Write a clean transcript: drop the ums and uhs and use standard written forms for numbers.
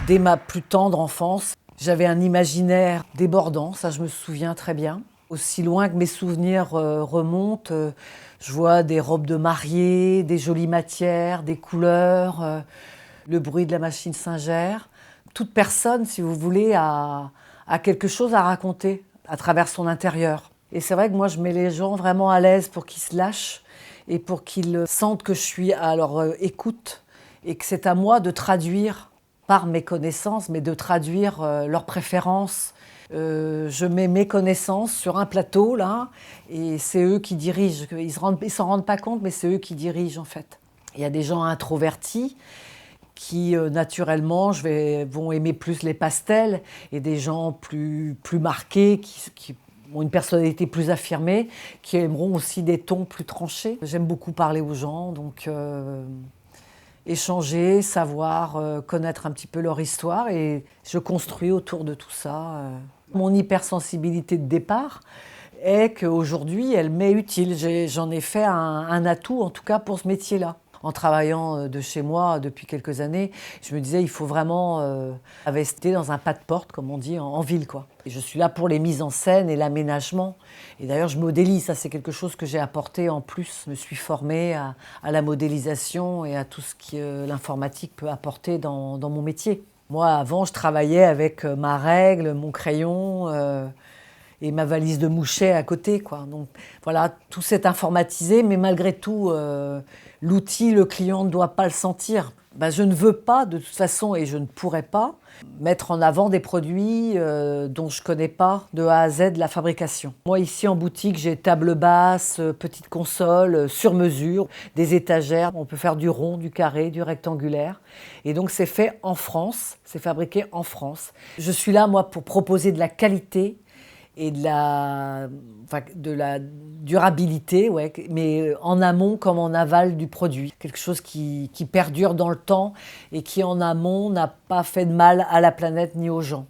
Dès ma plus tendre enfance, j'avais un imaginaire débordant, ça je me souviens très bien. Aussi loin que mes souvenirs remontent, je vois des robes de mariée, des jolies matières, des couleurs, le bruit de la machine singère. Toute personne, si vous voulez, a quelque chose à raconter à travers son intérieur. Et c'est vrai que moi, je mets les gens vraiment à l'aise pour qu'ils se lâchent et pour qu'ils sentent que je suis à leur écoute et que c'est à moi de traduire par mes connaissances, mais de traduire leurs préférences. Je mets mes connaissances sur un plateau, là, et c'est eux qui dirigent. Ils s'en rendent pas compte, mais c'est eux qui dirigent, en fait. Il y a des gens introvertis qui, naturellement, vont aimer plus les pastels, et des gens plus marqués, qui ont une personnalité plus affirmée, qui aimeront aussi des tons plus tranchés. J'aime beaucoup parler aux gens, donc échanger, savoir, connaître un petit peu leur histoire, et je construis autour de tout ça. Mon hypersensibilité de départ est qu'aujourd'hui, elle m'est utile. J'en ai fait un atout, en tout cas pour ce métier-là. En travaillant de chez moi depuis quelques années, je me disais il faut vraiment investir dans un pas de porte, comme on dit, en ville, quoi. Et je suis là pour les mises en scène et l'aménagement. Et d'ailleurs, je modélise, ça c'est quelque chose que j'ai apporté en plus. Je me suis formée à la modélisation et à tout ce que l'informatique peut apporter dans mon métier. Moi, avant, je travaillais avec ma règle, mon crayon et ma valise de mouchet à côté, quoi. Donc voilà, tout s'est informatisé, mais malgré tout, l'outil, le client ne doit pas le sentir. Ben, je ne veux pas, de toute façon, et je ne pourrais pas, mettre en avant des produits dont je ne connais pas de A à Z la fabrication. Moi, ici en boutique, j'ai table basse, petite console, sur mesure, des étagères. On peut faire du rond, du carré, du rectangulaire. Et donc, c'est fait en France, c'est fabriqué en France. Je suis là, moi, pour proposer de la qualité et de la durabilité, ouais, mais en amont comme en aval du produit. Quelque chose qui perdure dans le temps et qui en amont n'a pas fait de mal à la planète ni aux gens.